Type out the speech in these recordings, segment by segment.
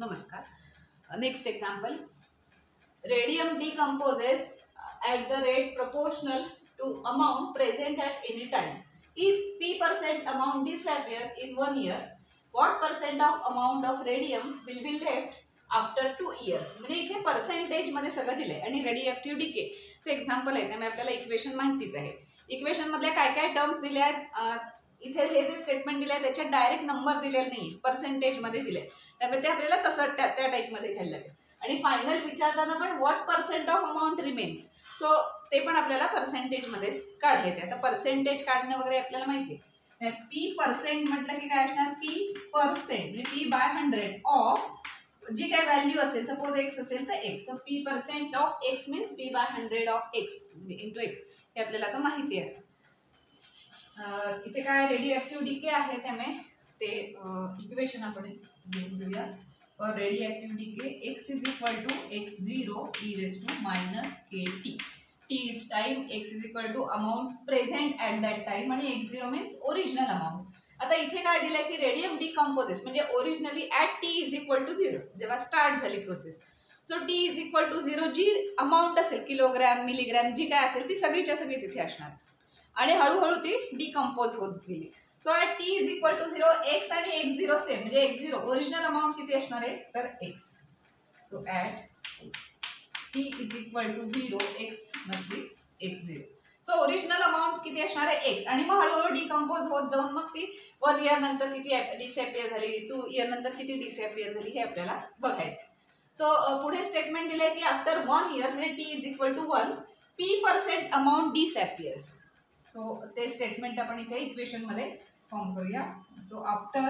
Namaskar. Next example. Radium decomposes at the rate proportional to amount present at any time. If P% amount disappears in 1 year, what percent of amount of radium will be left after 2 years? म्हणजे इथे percentage मध्ये सगळं दिलंय आणि radioactive decay चे example आहे त्यामुळे आपल्याला इक्वेशन माहितीच आहे. इक्वेशन मधल्या काय काय टर्म्स दिल्या आहेत इथे हे जे स्टेटमेंट दिले आहे त्याच्यात डायरेक्ट नंबर दिलेला नाही पर्सेंटेज मध्ये दिले त्यामुळे ते आपल्याला तसं त्या टाईप मध्ये घ्यायला लागेल. आणि फायनल विचारताना पण what percent of amount remains so ते पण आपल्याला पर्सेंटेज मध्येच काढायचं आहे. आता पर्सेंटेज काढणं वगैरे आपल्याला माहिती आहे. पी पर्सेंट म्हटलं की काय असणार पी पर्सेंट म्हणजे पी बाय 100 ऑफ जी काय व्हॅल्यू असेल सपोज एक्स असेल तर x so p percent of x means p by 100 of x into x हे आपल्याला आता माहिती आहे. इथे काय रेडिओएक्टिव्ह डिके आहे त्यामुळे ते इक्वेशन आपण लिहून घेऊया. Radioactive decay x is equal to x0 e raise to minus kt. t is time, x is equal to amount present at that time आणि x0 मीन्स ओरिजिनल अमाऊंट. आता इथे काय दिलंय की रेडियम डिकम्पोजेस म्हणजे originally at t is equal to 0 जेव्हा start झाली process. So t is equal to 0 जी अमाऊंट असेल किलोग्रॅम मिलीग्रॅम जी काय असेल ती सगळीच्या सगळी तिथे असणार आणि हळूहळू ती डिकम्पोज होत गेली. So at t is equal to 0 x आणि x0 सेम म्हणजे x0 ओरिजिनल अमाऊंट किती असणार आहे तर x. So at t is equal to 0 x must be x0. So original amount किती असणार आहे x आणि मग हळूहळू डिकम्पोज होत जाऊन मग ती 1 इयर नंतर किती डिसअपियर झाली 2 इयर नंतर किती डिसअपियर झाली हे आपल्याला बघायचं. सो पुढे स्टेटमेंट दिले की आफ्टर 1 इयर म्हणजे t is equal to 1 p% amount disappears. So ते स्टेटमेंट आपण इथे इक्वेशन मध्ये फॉर्म करूया. So after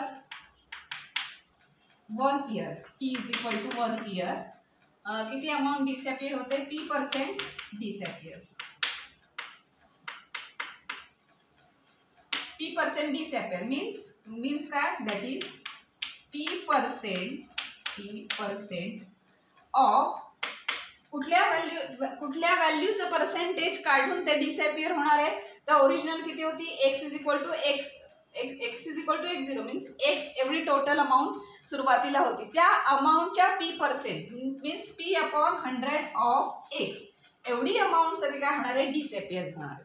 1 year t is equal to 1 year किती अमाऊंट डिसअपियर होते p% disappears. p% disappear means काय दॅट इज p% ऑफ कुठल्या व्हॅल्यूचं पर्सेंटेज काढून ते डिसअपियर होणार आहे तर ओरिजिनल किती होती x is equal to x is equal to x0 means x एवढी टोटल अमाऊंट सुरुवातीला होती त्या अमाऊंटच्या p% means p upon 100 of x एवढी अमाऊंट सगळी काय होणार आहे डिसअपियर होणार आहे.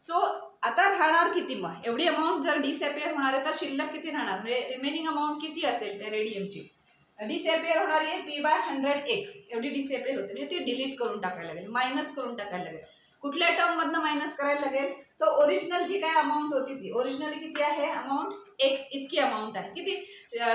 सो आता राहणार किती मग एवढी अमाऊंट जर डिसअपियर होणार आहे तर शिल्लक किती राहणार म्हणजे रिमेनिंग अमाऊंट किती असेल त्या रेडियमची डिसअपियर होणार आहे p बाय 100x एवढी डिसअपियर होते म्हणजे ती डिलीट करून टाकायला लागेल मायनस करून टाकायला लागेल. कुठल्या टर्म मधनं मायनस करायला लागेल तर ओरिजिनल जी काय अमाऊंट होती ती ओरिजिनली किती आहे अमाऊंट x इतकी अमाऊंट आहे किती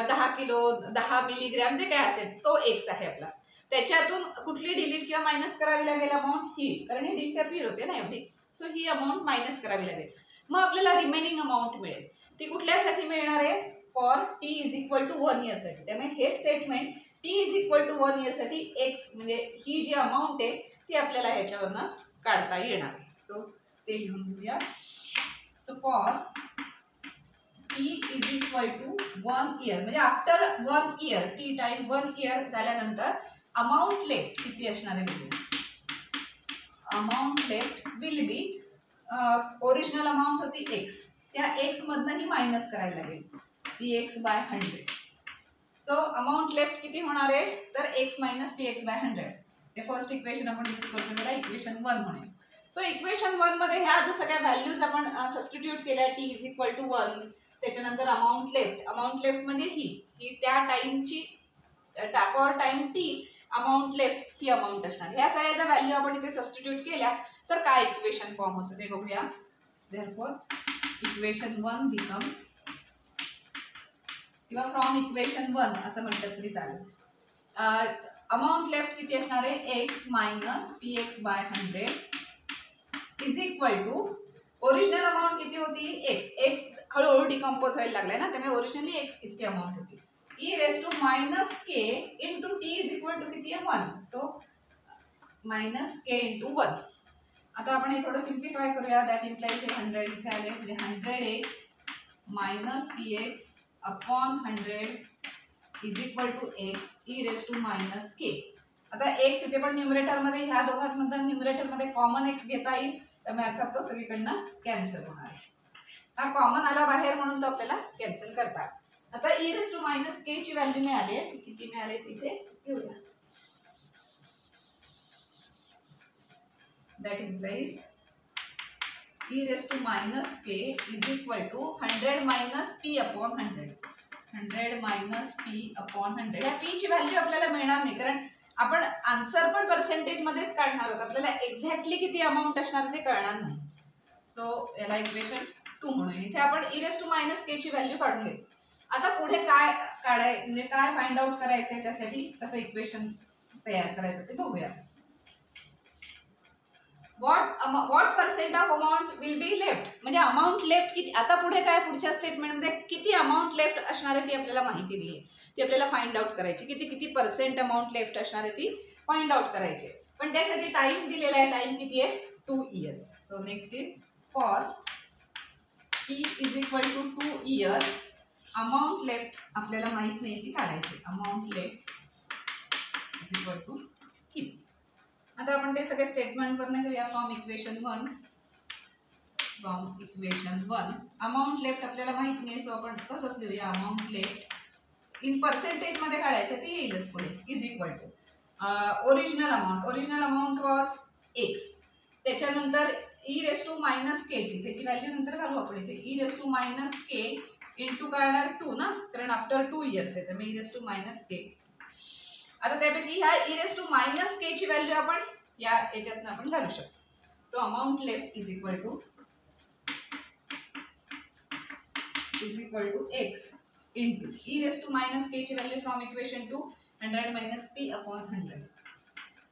10 किलो 10 मिलीग्रॅम जे काय असेल तो x आहे आपला. त्याच्यातून कुठली डिलीट किंवा मायनस करावी लागेल अमाऊंट ही कारण ही डिसअपियर होते ना एवढी. सो ही अमाऊंट मायनस करावी लागेल मग आपल्याला रिमेनिंग अमाऊंट मिळेल. ती कुठल्यासाठी मिळणार आहे for t is equal to 1 year साठी. त्यामुळे हे statement t is equal to 1 year साठी x म्हणजे ही जी अमाऊंट आहे ती आपल्याला ह्याच्यावरनं काढता येणार आहे. सो ते लिहून घेऊया. So for t is equal to 1 year म्हणजे after 1 year t time 1 year झाल्यानंतर अमाऊंट लेफ्ट किती असणार आहे amount left will be original amount होती x त्या x मधनं ही मायनस करायला लागेल px by 100. So amount left किती होणार आहे तर x मायनस px बाय 100 हे फर्स्ट इक्वेशन आपण यूज करतो त्याला इक्वेशन 1 म्हणूया. सो इक्वेशन 1 मध्ये ह्या जर सगळ्या व्हॅल्यूज आपण सबस्टिट्यूट केल्या t इज इक्वल टू 1 त्याच्यानंतर अमाऊंट लेफ्ट म्हणजे ही त्या टाइमची for time t amount left ही अमाऊंट असणार. ह्या सगळ्या जर व्हॅल्यू आपण इथे सबस्टिट्यूट केल्या तर काय इक्वेशन फॉर्म होतं ते बघूया. देअरफॉर इक्वेशन 1 बिकम्स किंवा फ्रॉम इक्वेशन 1 असं म्हटलं तरी चालेल. अमाऊंट लेफ्ट किती असणार आहे x minus px by 100 is equal to original amount किती होती x हळूहळू डिकम्पोज व्हायला लागलाय ना त्यामुळे ओरिजिनली x इतकी अमाऊंट होती e raise to minus k into t is equal to किती आहे 1. So minus k into 1. आता आपण हे थोडं सिम्प्लिफाय करूया दॅट इम्प्लाइज 100 इथे आले म्हणजे 100x minus px upon 100 is equal to x e raise to minus k. आता x इथे पण न्यूमरेटर मध्ये ह्या दोघांमधून न्यूमरेटर मध्ये कॉमन x घेता येईल त्यामुळे अर्थात तो सगळीकडनं कॅन्सल होणार. हा कॉमन आला बाहेर म्हणून तो आपल्याला कॅन्सल करता. आता e⁻k ची व्हॅल्यू मिळाली आहे, किती मिळाले तिथे घेऊया. That implies e⁻k is equal to 100 minus p upon 100. 100 minus p upon 100. या p ची व्हॅल्यू आपल्याला मिळणार नाही, कारण आपण आन्सर पण पर्सेंटेज मध्येच काढणार आहोत. आपल्याला एक्झॅक्टली किती अमाऊंट असणार ते कळणार नाही. सो याला इक्वेशन 2 म्हणूया. इथे आपण e⁻k ची व्हॅल्यू काढून घेऊ. आता पुढे काय म्हणजे काय फाइंड आउट करायचंय, त्यासाठी कसं इक्वेशन तयार करायचं ते बघूया. What percent of amount will be left, म्हणजे अमाऊंट लेफ्ट किती. आता पुढे काय, पुढच्या स्टेटमेंटमध्ये किती अमाऊंट लेफ्ट असणार आहे ती आपल्याला माहिती नाही आहे, ती आपल्याला फाइंड आउट करायची. किती पर्सेंट अमाऊंट लेफ्ट असणार आहे ती फाइंड आउट करायची. पण त्यासाठी टाइम दिलेला आहे. टाइम किती आहे, 2 years. So next is for t is equal to 2 years amount left आपल्याला माहित नाही ती काढायची. Amount left is equal to किती. आता आपण ते सगळे स्टेटमेंट वरनं घेऊया. फ्रॉम इक्वेशन 1 अमाऊंट लेफ्ट आपल्याला माहित नाही, सो आपण तसंच लिहूया. अमाऊंट लेफ्ट इन पर्सेंटेज मध्ये काढायचं, ते येईलच पुढे. Is equal to original amount was x. त्याच्यानंतर e⁻k त्याची व्हॅल्यू नंतर घालू आपण इथे. e⁻k इंटू काय येणार 2 ना, कारण आफ्टर 2 years आहे, तर मग e⁻k. आता त्यापैकी ह्या e⁻k ची व्हॅल्यू आपण या याच्यातनं आपण घालू शकतो. So amount left is equal to x into e⁻k ची value from equation 2 100 minus p upon 100.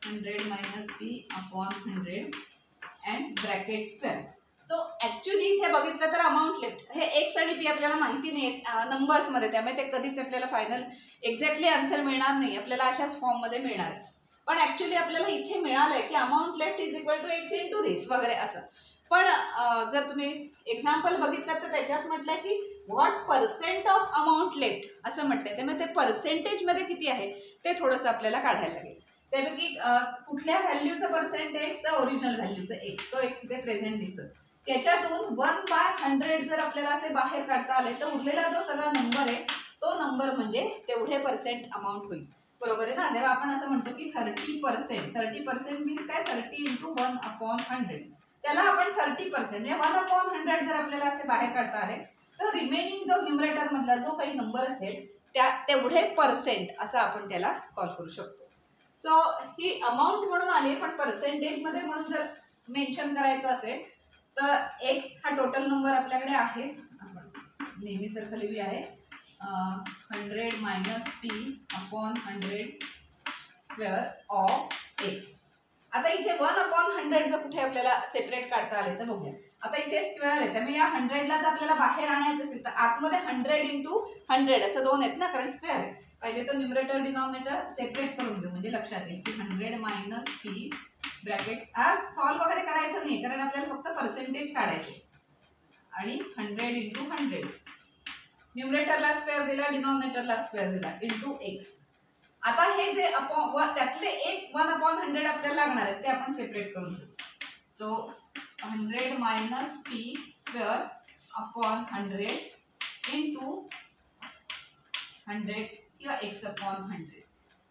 100 minus p upon 100 and bracket square. So actually इथे बघितलं तर अमाऊंट लेफ्ट हे x आणि p आपल्याला माहिती नाही नंबर्स मध्ये, त्यामुळे ते कधीच आपल्याला फायनल एक्झॅक्टली आन्सर मिळणार नाही, आपल्याला अशाच फॉर्म मध्ये मिळणार आहे. पण ऍक्च्युली आपल्याला इथे मिळालंय की amount left is equal to x into this वगैरे असं. पण जर तुम्ही एक्झाम्पल बघितलं तर त्याच्यात म्हटलंय की what percent of amount left असं म्हटलंय, त्यामुळे ते पर्सेंटेज मध्ये किती आहे ते थोडंसं आपल्याला काढायला लागेल. त्यापैकी कुठल्या व्हॅल्यूचं पर्सेंटेज, तर ओरिजिनल व्हॅल्यूचं x, तो x इथे प्रेझेंट दिसतो. त्याच्यातून 1/100 जर आपल्याला असे बाहेर काढता आले तर उरलेला जो सगळा नंबर आहे तो नंबर म्हणजे तेवढे पर्सेंट अमाऊंट होईल. बरोबर आहे ना. जेव्हा आपण असं म्हणतो की 30% मीन्स काय, 30 इंटू 1/100, त्याला आपण 30% म्हणजे 1/100 जर आपल्याला असे बाहेर काढता आले तर रिमेनिंग जो न्यूमरेटर मधला जो काही नंबर असेल त्या तेवढे पर्सेंट असं आपण त्याला कॉल करू शकतो. सो ही अमाऊंट म्हणून आली, पण पर्सेंटेज मध्ये म्हणून जर मेन्शन करायचं असेल तर x हा टोटल नंबर आपल्याकडे आहेच, आपण नेहमी सारखं लिहूया आहे 100 minus p upon 100 square of x. आता इथे 1/100 जर कुठे आपल्याला सेपरेट काढता आले तर बघूया. आता इथे स्क्वेअर आहे, त्यामुळे या 100ला जर आपल्याला बाहेर आणायचं असेल तर आतमध्ये 100 इंटू 100 असं दोन आहेत ना, कारण स्क्वेअर आहे. पाहिजे तर न्यूमरेटर डिनॉमिनेटर सेपरेट करून घेऊ, म्हणजे लक्षात येईल की 100 minus p ब्रॅकेट. आज सॉल्व वगैरे करायचं नाही, कारण आपल्याला फक्त पर्सेंटेज काढायचे. आणि 100 इंटू 100 न्यूमरेटरला स्क्वेअर दिला, डिनॉमिनेटरला स्क्वेअर दिला इंटू x. आता हे जे त्यातले एक 1/100 आपल्याला लागणार आहे ते आपण सेपरेट करून घेऊ. So 100 minus p square upon 100 into 100 किंवा x upon 100.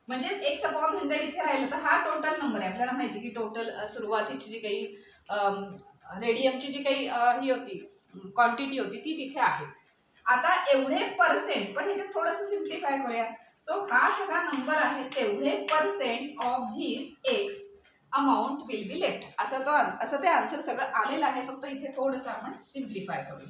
म्हणजे x/100 इथे राहिलं तर हा टोटल नंबर आहे. आपल्याला माहिती की टोटल सुरुवातीची जी काही रेडियमची जी काही ही होती क्वांटिटी होती ती तिथे आहे. आता एवढे पर्सेंट, पण ह्याच्यात थोडंसं सिम्प्लिफाय करूया. सो हा सगळा नंबर आहे तेवढे percent of this x amount will be left, असं ते आन्सर सगळं आलेलं आहे. फक्त इथे थोडंसं आपण सिम्प्लिफाय करूया.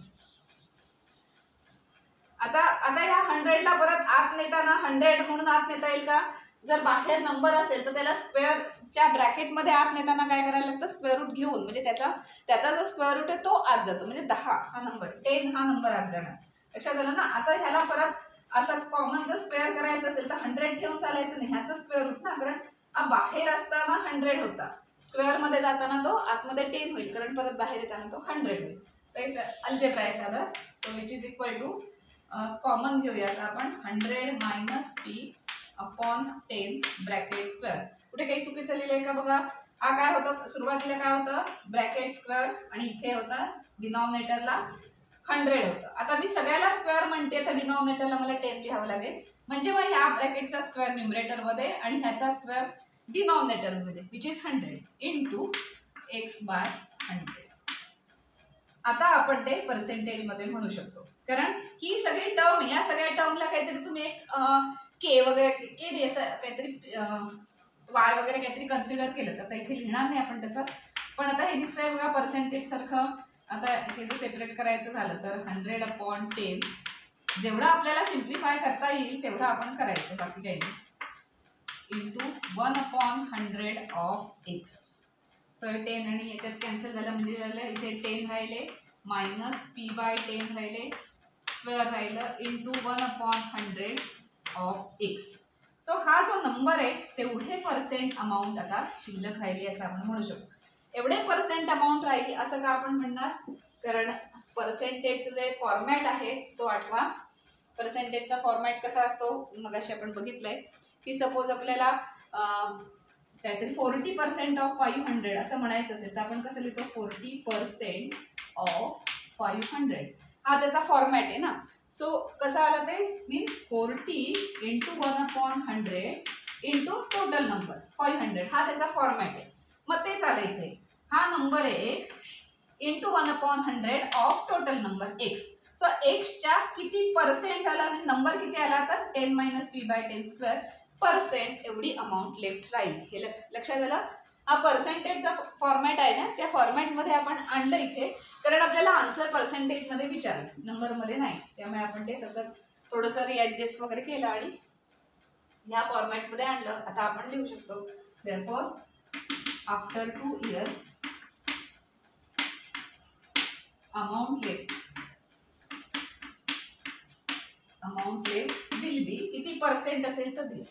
आता या 100ला परत आत नेताना 100 म्हणून आत नेता येईल का? जर बाहेर नंबर असेल तर त्याला स्क्वेअरच्या ब्रॅकेटमध्ये आत नेताना काय करायला लागतं, स्क्वेअर रूट घेऊन, म्हणजे त्याचा जो स्क्वेअर रूट आहे तो आत जातो. म्हणजे 10 हा नंबर, 10 हा नंबर आत जाणार. लक्षात आलं ना. आता ह्याला परत असं कॉमन जर स्क्वेअर करायचं असेल तर 100 ठेवून चालायचं नाही, ह्याचा स्क्वेअर रूट ना, कारण हा बाहेर असताना 100 होता, स्क्वेअर मध्ये जाताना तो आतमध्ये 10 होईल, कारण परत बाहेर येताना तो 100 होईल. तर अल्जेब्रा आहे साधा. So which is equal to common घेऊयात आपण 100 minus p upon 10 bracket square. कुठे काही चुकीचं लिहिलंय का बघा. हा काय होतं, सुरुवातीला काय होतं ब्रॅकेट स्क्वेअर, आणि इथे होता डिनॉमिनेटरला 100 होतं. आता मी सगळ्याला स्क्वेअर म्हणते तर डिनॉमिनेटरला मला 10 लिहावं लागेल. म्हणजे मग ह्या ब्रॅकेटचा स्क्वेअर न्यूमरेटरमध्ये आणि ह्याचा स्क्वेअर डिनॉमिनेटरमध्ये विच इज 100 इंटू x/100. आता आपण ते पर्सेंटेजमध्ये म्हणू शकतो, कारण ही सगळी टर्म, या सगळ्या टर्मला काहीतरी तुम्ही एक के वगैरे के असं काहीतरी वाय वगैरे काहीतरी कन्सिडर केलं तर आता इथे लिहिणार नाही आपण तसं. पण आता हे दिसतंय बघा पर्सेंटेज सारखं. आता हे जर सेपरेट करायचं झालं तर 100/10 जेवढं आपल्याला सिम्प्लिफाय करता येईल तेवढं आपण करायचं, बाकी काही नाही. Into 1/100 of x. सो 10 आणि याच्यात कॅन्सल झालं म्हणजे झालं इथे 10 राहिले मायनस p/10 राहिले स्क्वेअर राहिलं इंटू 1/100 ऑफ x. सो हा जो नंबर आहे तेवढे पर्सेंट अमाऊंट आता शिल्लक राहिली असं आपण म्हणू शकतो. एवढे पर्सेंट अमाऊंट राहिली असं का आपण म्हणणार, कारण पर्सेंटेजचं जे फॉर्मॅट आहे तो आठवा. पर्सेंटेजचा फॉर्मॅट कसा असतो मगाशी आपण बघितलंय की सपोज आपल्याला काहीतरी 40% ऑफ 500 असं म्हणायचं असेल तर आपण कसं लिहितो 40% ऑफ 500. हा त्याचा फॉर्मॅट आहे ना. सो कसं आलं ते means 40 into 1/100 into total number 500 हा त्याचा फॉर्मॅट आहे. मग तेच आलं इथे, हा नंबर आहे एक into 1/100 of total number x. So एक्सच्या किती पर्सेंट झाला आणि नंबर किती आला तर 10 - p/10 स्क्वेअर पर्सेंट एवढी अमाऊंट लेफ्ट राहील. हे लक्षात आलं. हा पर्सेंटेजचा फॉर्मॅट आहे ना, त्या फॉर्मॅटमध्ये आपण आणलं इथे कारण आपल्याला आन्सर पर्सेंटेजमध्ये विचारलं, नंबरमध्ये नाही. त्यामुळे आपण ते तसं थोडंसं रिॲडजस्ट वगैरे केलं आणि ह्या फॉर्मॅटमध्ये आणलं. आता आपण लिहू शकतो therefore after 2 years amount left will be किती पर्सेंट असेल तर दिस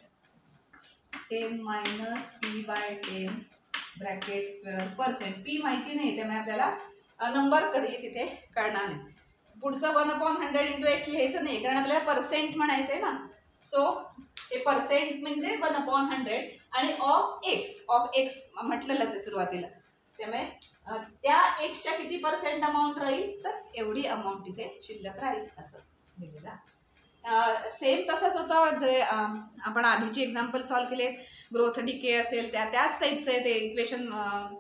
10 - p/10 bracket square percent. p माहिती नाही त्यामुळे आपल्याला नंबर कधी तिथे कळणार नाही. पुढचं 1/100 इंटू x लिहायचं नाही कारण आपल्याला पर्सेंट म्हणायचं आहे ना. सो हे पर्सेंट म्हणजे 1/100 आणि ऑफ एक्स म्हटलेलंच आहे सुरुवातीला. त्यामुळे त्या एक्सच्या किती पर्सेंट अमाऊंट राहील तर एवढी अमाऊंट तिथे शिल्लक राहील असं दिलेलं. सेम तसंच होतं जे आपण आधीचे एक्झाम्पल सॉल्व्ह केले. ग्रोथ डिके असेल त्याच टाईपचं आहे ते. इक्वेशन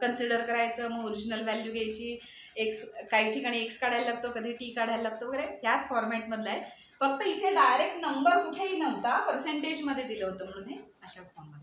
कन्सिडर करायचं, मग ओरिजिनल व्हॅल्यू घ्यायची, एक्स काही ठिकाणी एक्स काढायला लागतो, कधी टी काढायला लागतो वगैरे, ह्याच फॉर्मॅटमधला आहे. फक्त इथे डायरेक्ट नंबर कुठेही नव्हता, पर्सेंटेजमध्ये दिलं होतं म्हणून हे अशा फॉर्ममध्ये.